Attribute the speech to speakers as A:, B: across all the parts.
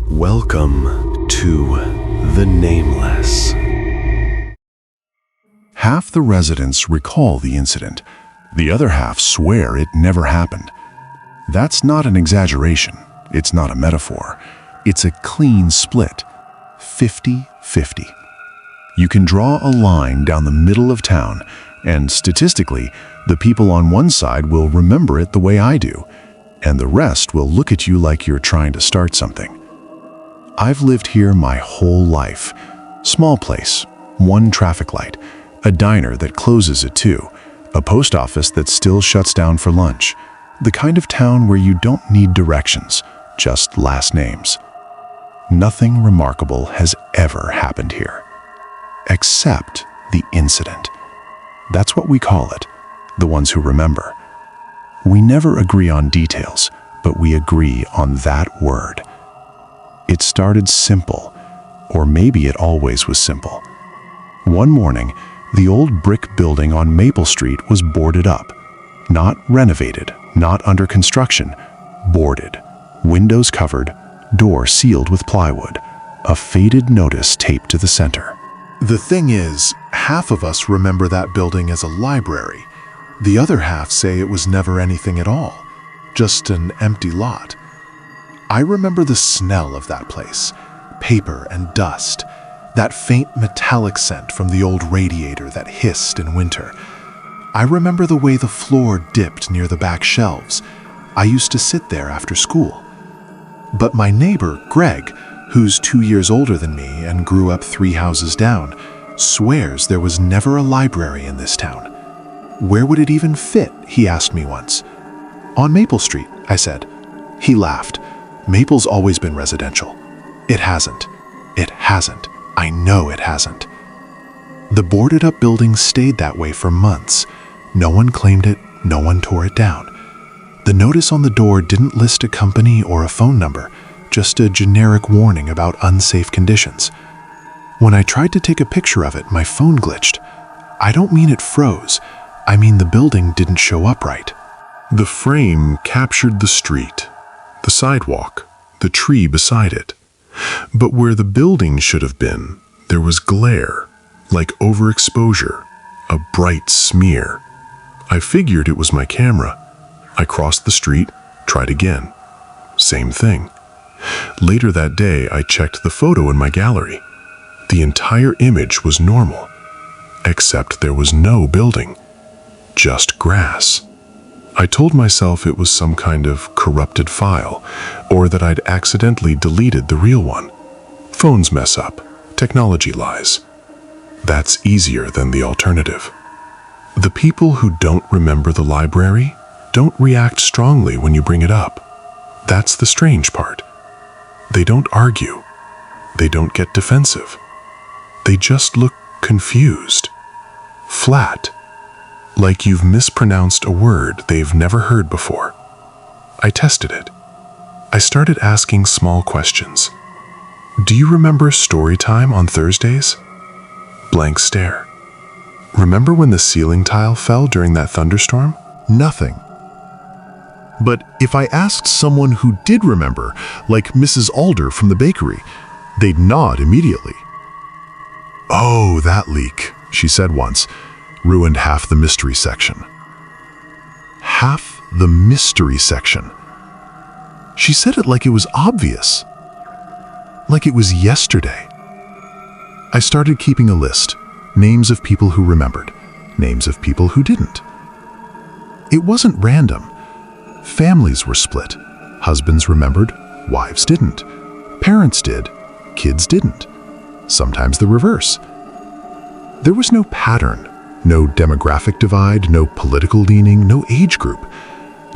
A: Welcome to the Nameless.
B: Half the residents recall the incident. The other half swear it never happened. That's not an exaggeration. It's not a metaphor. It's a clean split. 50-50. You can draw a line down the middle of town, and statistically, the people on one side will remember it the way I do, and the rest will look at you like you're trying to start something. I've lived here my whole life. Small place, one traffic light, a diner that closes at 2, a post office that still shuts down for lunch. The kind of town where you don't need directions, just last names. Nothing remarkable has ever happened here, except the incident. That's what we call it, the ones who remember. We never agree on details, but we agree on that word. It started simple, or maybe it always was simple. One morning, the old brick building on Maple Street was boarded up. Not renovated, not under construction, boarded. Windows covered, door sealed with plywood, a faded notice taped to the center.
C: The thing is, half of us remember that building as a library. The other half say it was never anything at all, just an empty lot. I remember the smell of that place, paper and dust, that faint metallic scent from the old radiator that hissed in winter. I remember the way the floor dipped near the back shelves. I used to sit there after school. But my neighbor, Greg, who's 2 years older than me and grew up 3 houses down, swears there was never a library in this town. Where would it even fit, he asked me once. On Maple Street, I said. He laughed. Maple's always been residential. It hasn't. It hasn't. I know it hasn't. The boarded up building stayed that way for months. No one claimed it, no one tore it down. The notice on the door didn't list a company or a phone number, just a generic warning about unsafe conditions. When I tried to take a picture of it, my phone glitched. I don't mean it froze. I mean the building didn't show up right.
D: The frame captured the street, the sidewalk, the tree beside it. But where the building should have been, there was glare, like overexposure, a bright smear. I figured it was my camera. I crossed the street, tried again. Same thing. Later that day, I checked the photo in my gallery. The entire image was normal, except there was no building, just grass. I told myself it was some kind of corrupted file, or that I'd accidentally deleted the real one. Phones mess up, technology lies. That's easier than the alternative. The people who don't remember the library don't react strongly when you bring it up. That's the strange part. They don't argue. They don't get defensive. They just look confused, flat, like you've mispronounced a word they've never heard before. I tested it. I started asking small questions. Do you remember story time on Thursdays? Blank stare. Remember when the ceiling tile fell during that thunderstorm?
C: Nothing. But if I asked someone who did remember, like Mrs. Alder from the bakery, they'd nod immediately. "Oh, that leak," she said once, ruined half the mystery section. Half the mystery section. She said it like it was obvious. Like it was yesterday. I started keeping a list, names of people who remembered, names of people who didn't. It wasn't random. Families were split. Husbands remembered, wives didn't. Parents did, kids didn't. Sometimes the reverse. There was no pattern, no demographic divide, no political leaning, no age group.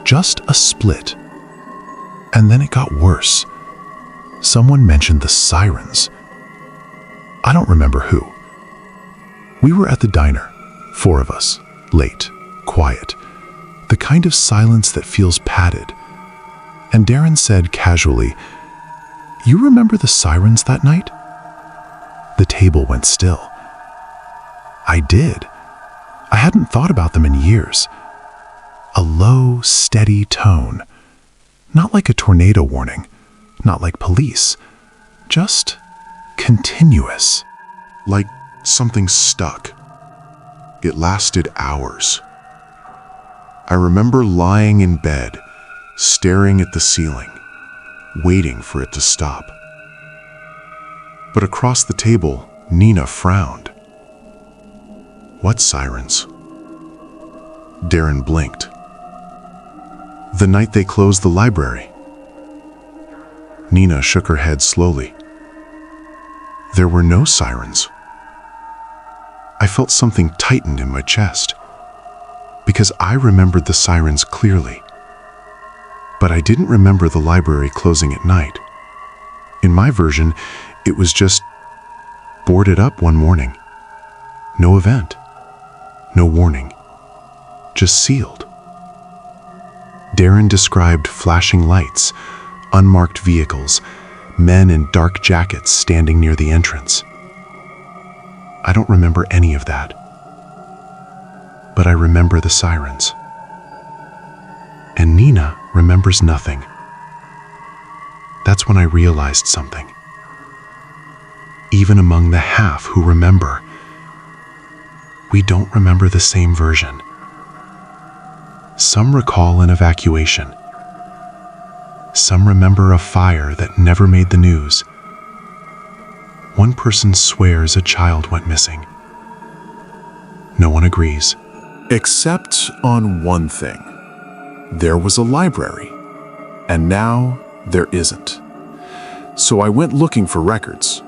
C: Just a split. And then it got worse. Someone mentioned the sirens. I don't remember who. We were at the diner, 4 of us, late, quiet, the kind of silence that feels padded. And Darren said casually, "You remember the sirens that night?" The table went still. I did. I hadn't thought about them in years. A low, steady tone. Not like a tornado warning, not like police, just continuous.
B: Like something stuck. It lasted hours. I remember lying in bed, staring at the ceiling, waiting for it to stop. But across the table, Nina frowned. What sirens? Darren blinked. The night they closed the library. Nina shook her head slowly. There were no sirens. I felt something tightened in my chest, because I remembered the sirens clearly. But I didn't remember the library closing at night. In my version, it was just boarded up one morning. No event, no warning, just sealed. Darren described flashing lights, unmarked vehicles, men in dark jackets standing near the entrance. I don't remember any of that, but I remember the sirens. And Nina remembers nothing. That's when I realized something. Even among the half who remember, we don't remember the same version. Some recall an evacuation. Some remember a fire that never made the news. One person swears a child went missing. No one agrees.
C: Except on one thing. There was a library, and now there isn't. So I went looking for records.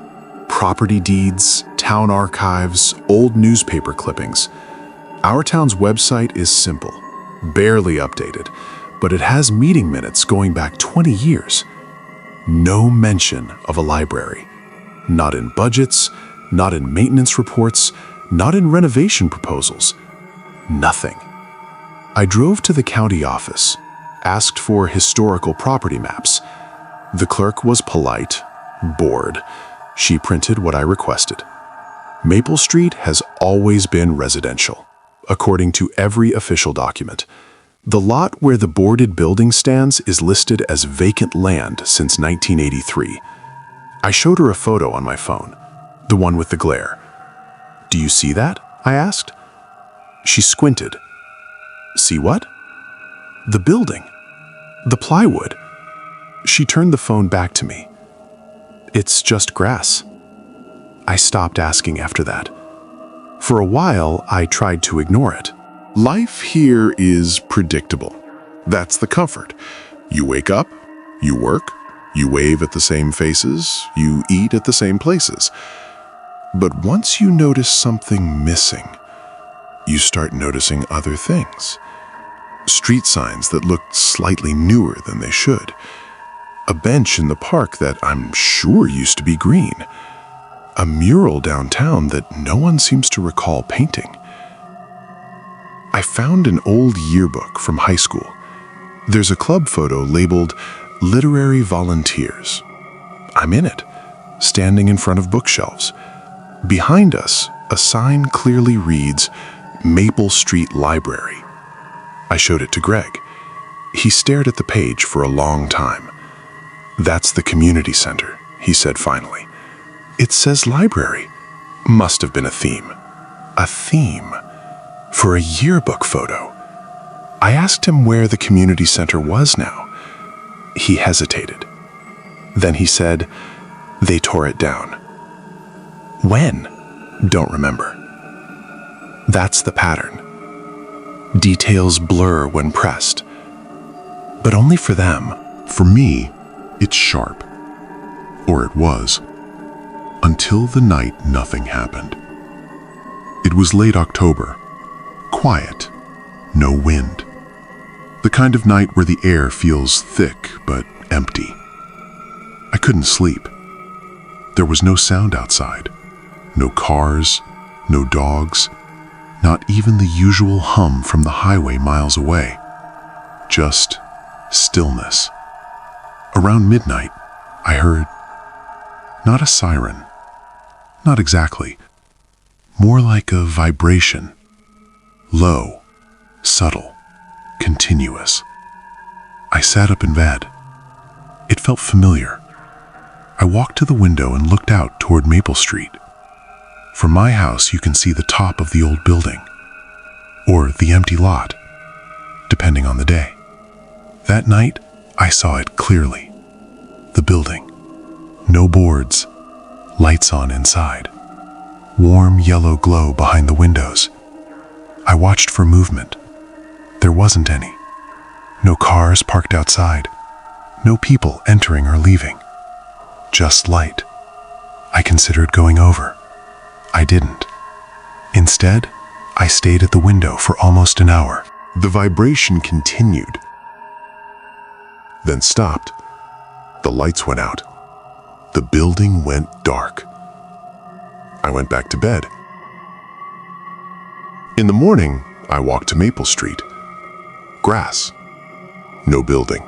C: Property deeds, town archives, old newspaper clippings. Our town's website is simple, barely updated, but it has meeting minutes going back 20 years. No mention of a library. Not in budgets, not in maintenance reports, not in renovation proposals. Nothing. I drove to the county office, asked for historical property maps. The clerk was polite, bored. She printed what I requested. Maple Street has always been residential, according to every official document. The lot where the boarded building stands is listed as vacant land since 1983. I showed her a photo on my phone, the one with the glare. "Do you see that?" I asked. She squinted. "See what?" "The building. The plywood." She turned the phone back to me. "It's just grass." I stopped asking after that. For a while, I tried to ignore it. Life here is predictable. That's the comfort. You wake up, you work, you wave at the same faces, you eat at the same places. But once you notice something missing, you start noticing other things. Street signs that look slightly newer than they should. A bench in the park that I'm sure used to be green. A mural downtown that no one seems to recall painting. I found an old yearbook from high school. There's a club photo labeled Literary Volunteers. I'm in it, standing in front of bookshelves. Behind us, a sign clearly reads Maple Street Library. I showed it to Greg. He stared at the page for a long time. "That's the community center," he said finally. "It says library." Must have been a theme. A theme for a yearbook photo. I asked him where the community center was now. He hesitated. Then he said, "They tore it down." "When?" "Don't remember." That's the pattern. Details blur when pressed. But only for them.
B: For me, it's sharp. Or it was. Until the night nothing happened. It was late October. Quiet. No wind. The kind of night where the air feels thick but empty. I couldn't sleep. There was no sound outside. No cars, no dogs, not even the usual hum from the highway miles away. Just stillness. Around midnight, I heard not a siren, not exactly, more like a vibration. Low, subtle, continuous. I sat up in bed. It felt familiar. I walked to the window and looked out toward Maple Street. From my house, you can see the top of the old building, or the empty lot, depending on the day. That night, I saw it clearly. The building. No boards. Lights on inside. Warm yellow glow behind the windows. I watched for movement. There wasn't any. No cars parked outside. No people entering or leaving. Just light. I considered going over. I didn't. Instead, I stayed at the window for almost an hour.
C: The vibration continued, then stopped. The lights went out. The building went dark. I went back to bed. In the morning, I walked to Maple Street. Grass. No building.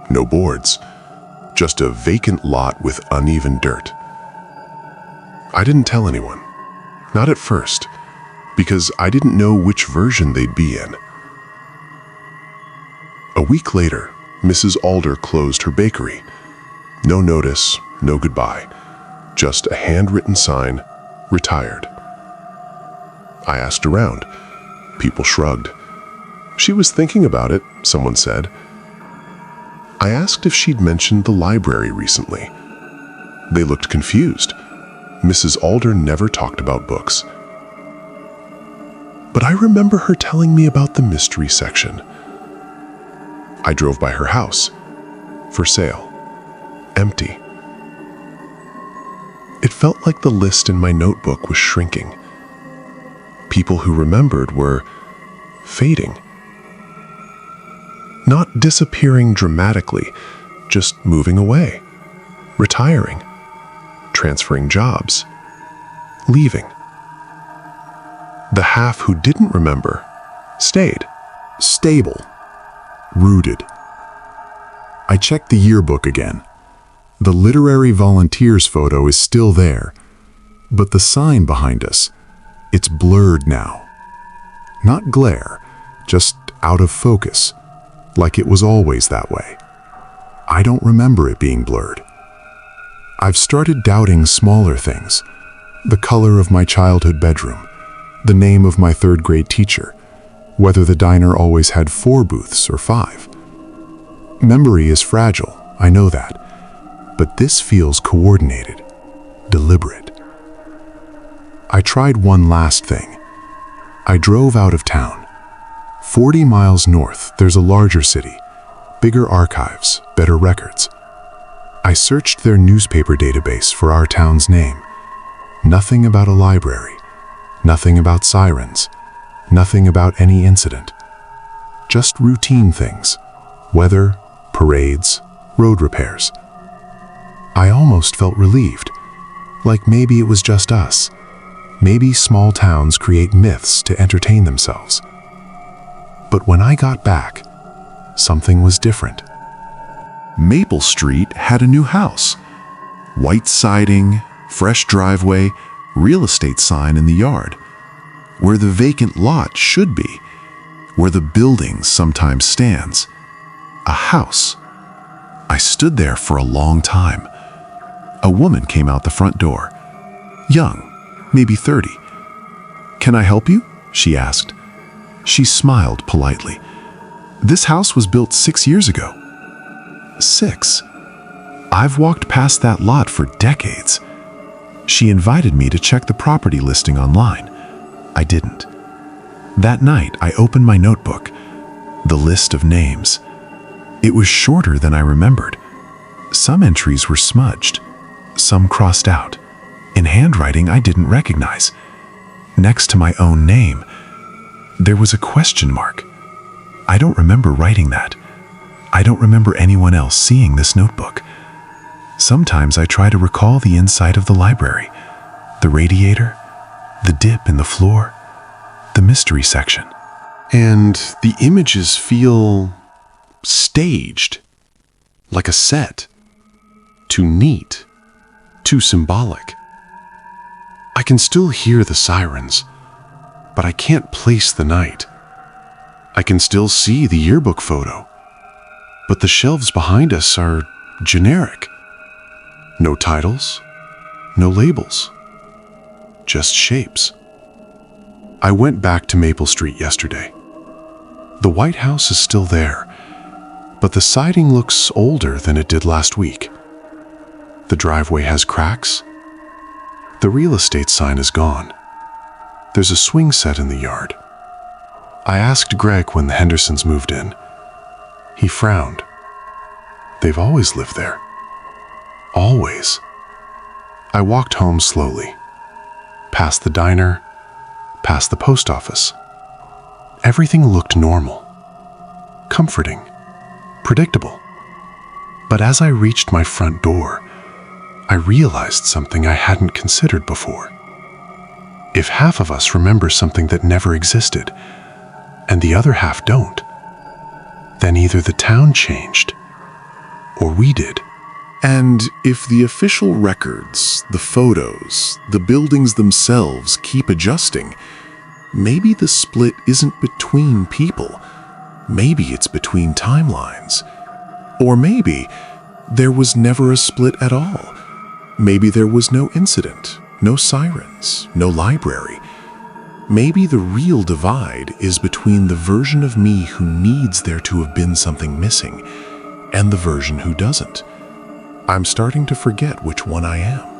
C: No boards. Just a vacant lot with uneven dirt. I didn't tell anyone. Not at first, because I didn't know which version they'd be in. A week later, Mrs. Alder closed her bakery. No notice, no goodbye. Just a handwritten sign, retired. I asked around. People shrugged. She was thinking about it, someone said. I asked if she'd mentioned the library recently. They looked confused. Mrs. Alder never talked about books. But I remember her telling me about the mystery section. I drove by her house. For sale. Empty. It felt like the list in my notebook was shrinking. People who remembered were fading. Not disappearing dramatically, just moving away, retiring, transferring jobs, leaving. The half who didn't remember stayed.
B: Stable. Rooted. I checked the yearbook again. The literary volunteers photo is still there, but the sign behind us, it's blurred now. Not glare, just out of focus, like it was always that way. I don't remember it being blurred. I've started doubting smaller things. The color of my childhood bedroom, the name of my third-grade teacher, whether the diner always had 4 booths or 5. Memory is fragile, I know that, but this feels coordinated, deliberate. I tried one last thing. I drove out of town. 40 miles north, there's a larger city, bigger archives, better records. I searched their newspaper database for our town's name. Nothing about a library, nothing about sirens, nothing about any incident. Just routine things, weather, parades, road repairs. I almost felt relieved, like maybe it was just us. Maybe small towns create myths to entertain themselves. But when I got back, something was different.
A: Maple Street had a new house. White siding, fresh driveway, real estate sign in the yard. Where the vacant lot should be. Where the building sometimes stands. A house. I stood there for a long time. A woman came out the front door. Young, maybe 30. "Can I help you?" she asked. She smiled politely. "This house was built 6 years ago." 6. I've walked past that lot for decades. She invited me to check the property listing online. I didn't. That night, I opened my notebook. The list of names. It was shorter than I remembered. Some entries were smudged. Some crossed out. In handwriting I didn't recognize. Next to my own name, there was a question mark. I don't remember writing that. I don't remember anyone else seeing this notebook. Sometimes I try to recall the inside of the library, the radiator, the dip in the floor, the mystery section. And the images feel staged, like a set, too neat, too symbolic. I can still hear the sirens, but I can't place the night. I can still see the yearbook photo, but the shelves behind us are generic.
C: No titles, no labels, just shapes. I went back to Maple Street yesterday. The White House is still there, but the siding looks older than it did last week. The driveway has cracks. The real estate sign is gone. There's a swing set in the yard. I asked Greg when the Hendersons moved in. He frowned. They've always lived there. Always. I walked home slowly, past the diner, past the post office. Everything looked normal, comforting, predictable. But as I reached my front door, I realized something I hadn't considered before. If half of us remember something that never existed, and the other half don't, then either the town changed, or we did.
A: And if the official records, the photos, the buildings themselves keep adjusting, maybe the split isn't between people. Maybe it's between timelines. Or maybe there was never a split at all. Maybe there was no incident, no sirens, no library. Maybe the real divide is between the version of me who needs there to have been something missing and the version who doesn't. I'm starting to forget which one I am.